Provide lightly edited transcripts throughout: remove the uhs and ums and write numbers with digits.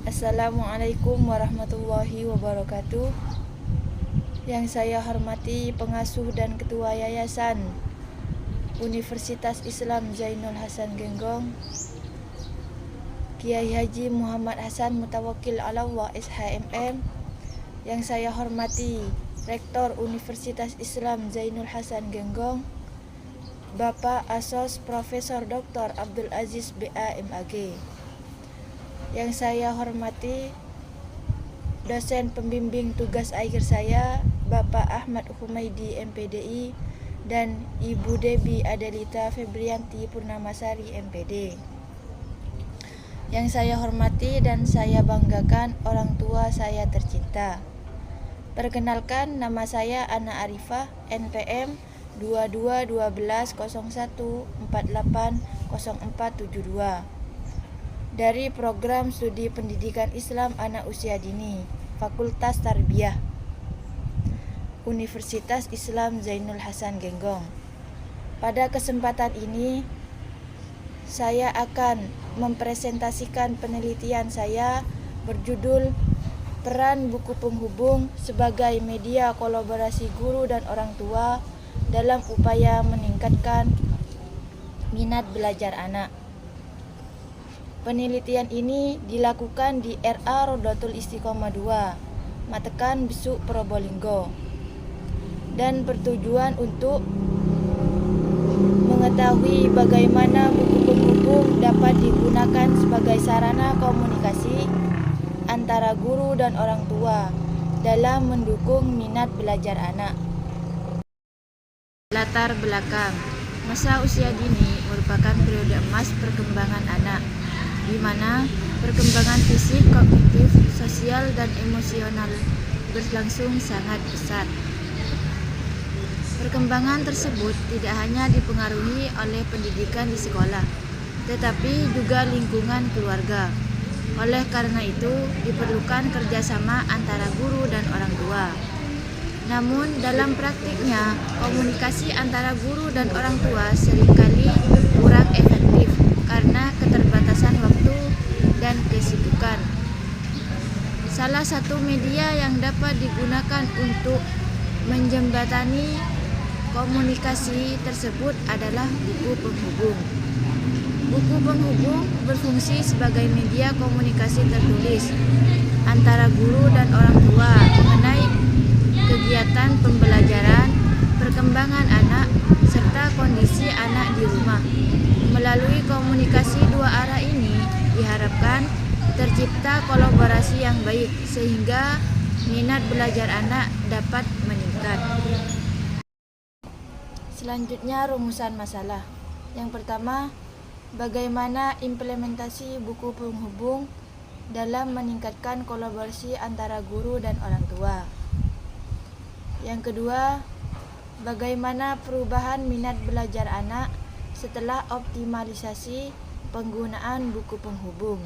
Assalamualaikum warahmatullahi wabarakatuh. Yang saya hormati pengasuh dan ketua Yayasan Universitas Islam Zainul Hasan Genggong, Kiai Haji Muhammad Hasan Mutawakil Alawwa SHMM. Yang saya hormati Rektor Universitas Islam Zainul Hasan Genggong, Bapak Asos Profesor Dr. Abdul Aziz BA MAG. Yang saya hormati dosen pembimbing tugas akhir saya, Bapak Ahmad Humaidi MPDI dan Ibu Debi Adelita Febrianti Purnamasari MPD. Yang saya hormati dan saya banggakan orang tua saya tercinta. Perkenalkan, nama saya Ana Arifah, NPM 221201480472 dari Program Studi Pendidikan Islam Anak Usia Dini, Fakultas Tarbiyah, Universitas Islam Zainul Hasan Genggong. Pada kesempatan ini, saya akan mempresentasikan penelitian saya berjudul Peran Buku Penghubung sebagai media kolaborasi guru dan orang tua dalam upaya meningkatkan minat belajar anak. Penelitian ini dilakukan di RA Rodatul Istiqomah 2, Matekan Besuk, Probolinggo, dan bertujuan untuk mengetahui bagaimana buku penghubung dapat digunakan sebagai sarana komunikasi antara guru dan orang tua dalam mendukung minat belajar anak. Latar belakang. Masa usia dini merupakan periode emas perkembangan anak, di mana perkembangan fisik, kognitif, sosial, dan emosional berlangsung sangat pesat. Perkembangan tersebut tidak hanya dipengaruhi oleh pendidikan di sekolah, tetapi juga lingkungan keluarga. Oleh karena itu, diperlukan kerjasama antara guru dan orang tua. Namun, dalam praktiknya, komunikasi antara guru dan orang tua seringkali kurang efektif karena keterbatasan waktu dan kesibukan. Salah satu media yang dapat digunakan untuk menjembatani komunikasi tersebut adalah buku penghubung. Buku penghubung berfungsi sebagai media komunikasi tertulis antara guru dan orang tua mengenai kegiatan pembelajaran, perkembangan anak, serta kondisi anak di rumah. Melalui komunikasi dua arah ini diharapkan tercipta kolaborasi yang baik sehingga minat belajar anak dapat meningkat. Selanjutnya, rumusan masalah. Yang pertama, bagaimana implementasi buku penghubung dalam meningkatkan kolaborasi antara guru dan orang tua. Yang kedua, bagaimana perubahan minat belajar anak setelah optimalisasi penggunaan buku penghubung.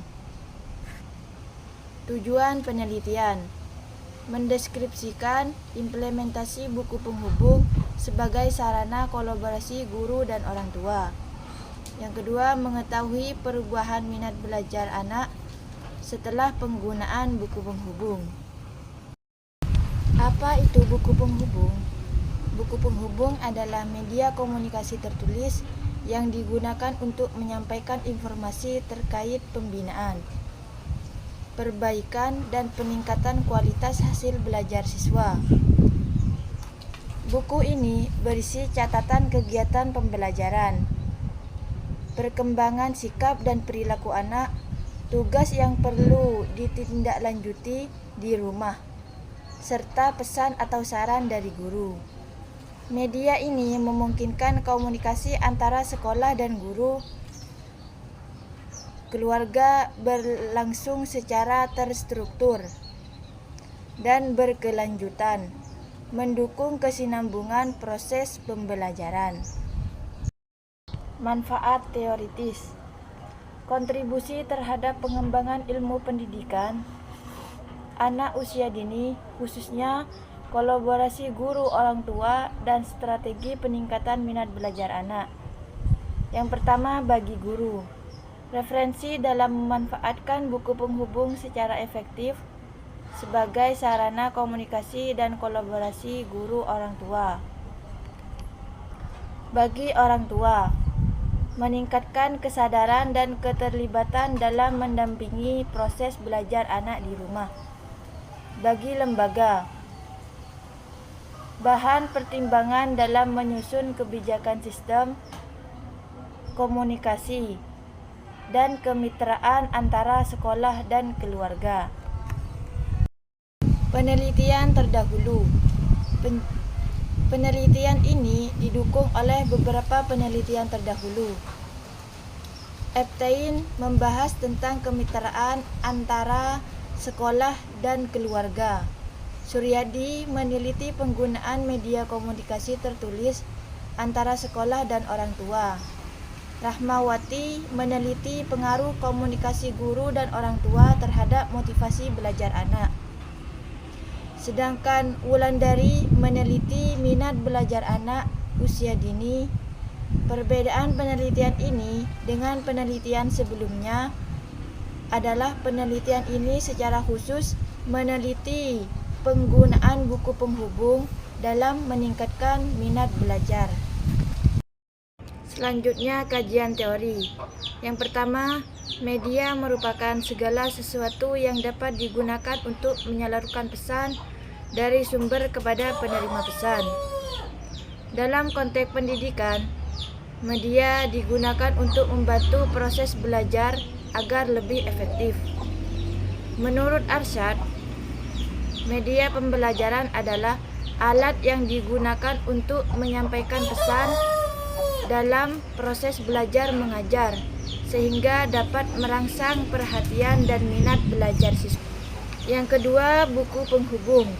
Tujuan penelitian: mendeskripsikan implementasi buku penghubung sebagai sarana kolaborasi guru dan orang tua. Yang kedua, mengetahui perubahan minat belajar anak setelah penggunaan buku penghubung. Apa itu buku penghubung? Buku penghubung adalah media komunikasi tertulis yang digunakan untuk menyampaikan informasi terkait pembinaan, perbaikan, dan peningkatan kualitas hasil belajar siswa. Buku ini berisi catatan kegiatan pembelajaran, perkembangan sikap dan perilaku anak, tugas yang perlu ditindaklanjuti di rumah, serta pesan atau saran dari guru. Media ini memungkinkan komunikasi antara sekolah dan guru, keluarga berlangsung secara terstruktur dan berkelanjutan, mendukung kesinambungan proses pembelajaran. Manfaat teoritis. Kontribusi terhadap pengembangan ilmu pendidikan anak usia dini, khususnya kolaborasi guru orang tua dan strategi peningkatan minat belajar anak. Yang pertama, bagi guru. Referensi dalam memanfaatkan buku penghubung secara efektif sebagai sarana komunikasi dan kolaborasi guru orang tua. Bagi orang tua, meningkatkan kesadaran dan keterlibatan dalam mendampingi proses belajar anak di rumah. Bagi lembaga, bahan pertimbangan dalam menyusun kebijakan sistem komunikasi dan kemitraan antara sekolah dan keluarga. Penelitian terdahulu. Penelitian ini didukung oleh beberapa penelitian terdahulu. Epstein membahas tentang kemitraan antara sekolah dan keluarga. Suryadi meneliti penggunaan media komunikasi tertulis antara sekolah dan orang tua. Rahmawati meneliti pengaruh komunikasi guru dan orang tua terhadap motivasi belajar anak. Sedangkan Wulandari meneliti minat belajar anak usia dini. Perbedaan penelitian ini dengan penelitian sebelumnya adalah penelitian ini secara khusus meneliti penggunaan buku penghubung dalam meningkatkan minat belajar. Selanjutnya, kajian teori. Yang pertama, media merupakan segala sesuatu yang dapat digunakan untuk menyalurkan pesan dari sumber kepada penerima pesan. Dalam konteks pendidikan, media digunakan untuk membantu proses belajar agar lebih efektif. Menurut Arsyad, media pembelajaran adalah alat yang digunakan untuk menyampaikan pesan dalam proses belajar mengajar sehingga dapat merangsang perhatian dan minat belajar siswa. Yang kedua, buku penghubung.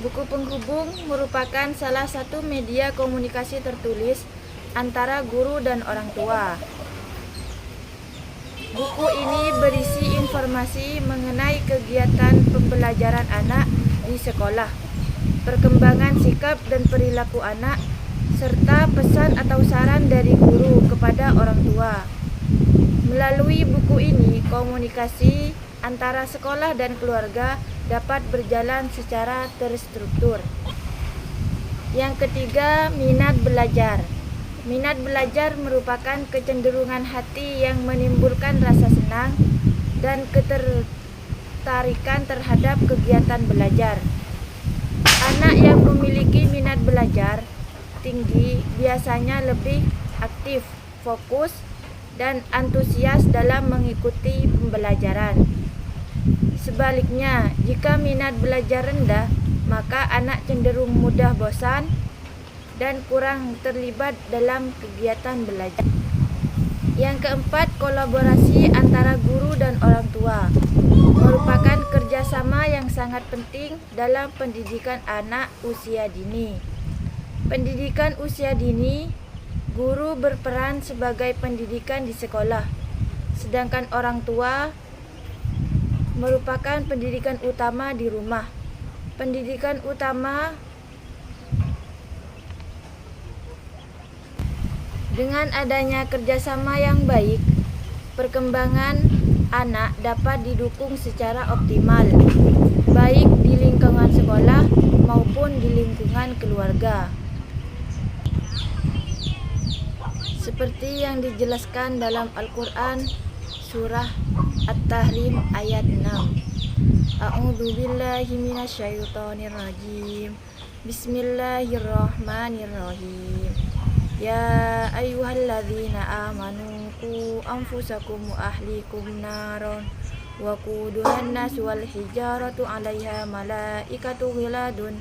Buku penghubung merupakan salah satu media komunikasi tertulis antara guru dan orang tua. Buku ini berisi informasi mengenai kegiatan pembelajaran anak di sekolah, perkembangan sikap dan perilaku anak, serta pesan atau saran dari guru kepada orang tua. Melalui buku ini, komunikasi antara sekolah dan keluarga dapat berjalan secara terstruktur. Yang ketiga, minat belajar. Minat belajar merupakan kecenderungan hati yang menimbulkan rasa senang dan ketertarikan terhadap kegiatan belajar. Anak yang memiliki minat belajar tinggi biasanya lebih aktif, fokus, dan antusias dalam mengikuti pembelajaran. Sebaliknya, jika minat belajar rendah, maka anak cenderung mudah bosan dan kurang terlibat dalam kegiatan belajar. Yang keempat, kolaborasi antara guru dan orang tua merupakan kerjasama yang sangat penting dalam pendidikan anak usia dini. Pendidikan usia dini, guru berperan sebagai pendidikan di sekolah, sedangkan orang tua merupakan pendidikan utama di rumah. Pendidikan utama dengan adanya kerjasama yang baik, perkembangan anak dapat didukung secara optimal, baik di lingkungan sekolah maupun di lingkungan keluarga. Seperti yang dijelaskan dalam Al-Quran surah At-Tahrim ayat 6. A'udzu billahi minasyaitonir rajim. Bismillahirrahmanirrahim. Ya ayyuhalladzina amanu qu anfusakum wa ahlikum naron wa quduhan nas wal hijaratu 'alaiha malaikatu wiladun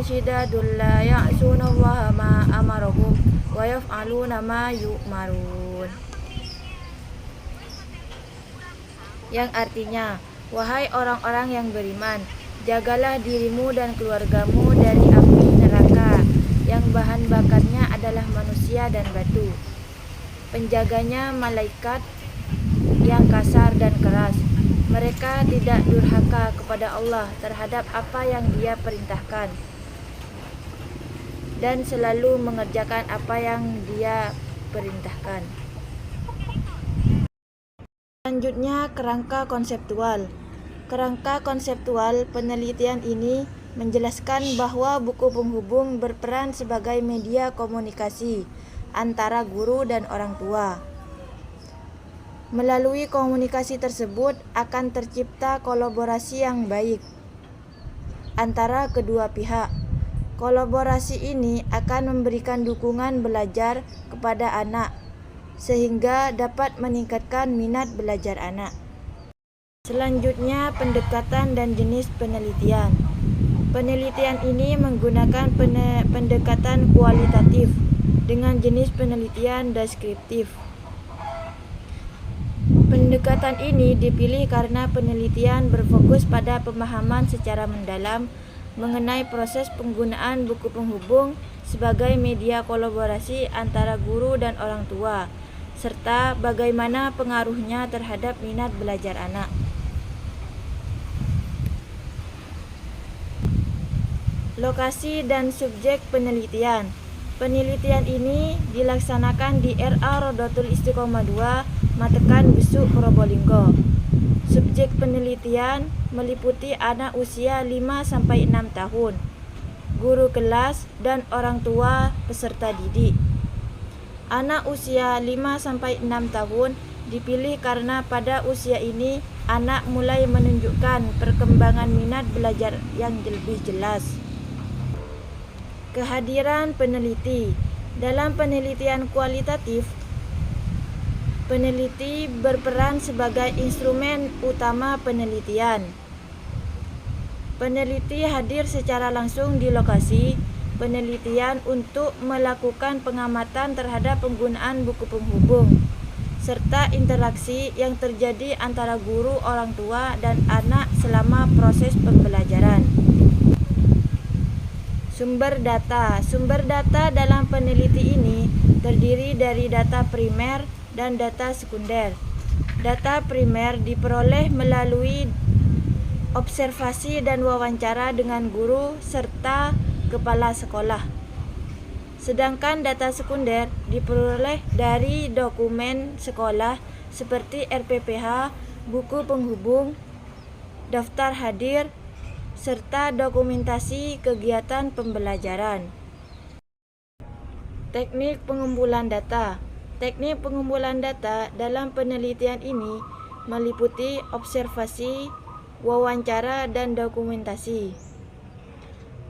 syidadun la ya'sunallaha ma amarahum wa yaf'aluna ma yu'marun. Yang artinya, wahai orang-orang yang beriman, jagalah dirimu dan keluargamu dari api neraka yang bahan bakarnya adalah manusia dan batu. Penjaganya malaikat yang kasar dan keras. Mereka tidak durhaka kepada Allah terhadap apa yang Dia perintahkan dan selalu mengerjakan apa yang Dia perintahkan. Selanjutnya, kerangka konseptual. Kerangka konseptual penelitian ini menjelaskan bahwa buku penghubung berperan sebagai media komunikasi antara guru dan orang tua. Melalui komunikasi tersebut akan tercipta kolaborasi yang baik antara kedua pihak. Kolaborasi ini akan memberikan dukungan belajar kepada anak, sehingga dapat meningkatkan minat belajar anak. Selanjutnya, pendekatan dan jenis penelitian. Penelitian ini menggunakan pendekatan kualitatif dengan jenis penelitian deskriptif. Pendekatan ini dipilih karena penelitian berfokus pada pemahaman secara mendalam mengenai proses penggunaan buku penghubung sebagai media kolaborasi antara guru dan orang tua, serta bagaimana pengaruhnya terhadap minat belajar anak. Lokasi dan subjek penelitian. Penelitian ini dilaksanakan di RA Rodotul Istiqomah 2, Matekan, Besuk, Probolinggo. Subjek penelitian meliputi anak usia 5-6 tahun, guru kelas, dan orang tua peserta didik. Anak usia 5-6 tahun dipilih karena pada usia ini anak mulai menunjukkan perkembangan minat belajar yang lebih jelas. Kehadiran peneliti. Dalam penelitian kualitatif, peneliti berperan sebagai instrumen utama penelitian. Peneliti hadir secara langsung di lokasi penelitian untuk melakukan pengamatan terhadap penggunaan buku penghubung, serta interaksi yang terjadi antara guru, orang tua, dan anak selama proses pembelajaran. Sumber data. Sumber data dalam peneliti ini terdiri dari data primer dan data sekunder. Data primer diperoleh melalui observasi dan wawancara dengan guru serta kepala sekolah. Sedangkan data sekunder diperoleh dari dokumen sekolah seperti RPPH, buku penghubung, daftar hadir, serta dokumentasi kegiatan pembelajaran. Teknik pengumpulan data. Teknik pengumpulan data dalam penelitian ini meliputi observasi, wawancara, dan dokumentasi.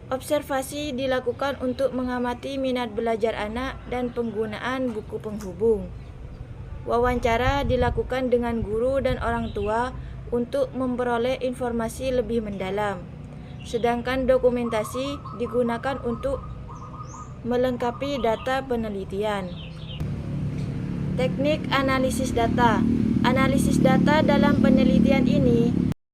Observasi dilakukan untuk mengamati minat belajar anak dan penggunaan buku penghubung. Wawancara dilakukan dengan guru dan orang tua untuk memperoleh informasi lebih mendalam. Sedangkan dokumentasi digunakan untuk melengkapi data penelitian. Teknik analisis data. Analisis data dalam penelitian ini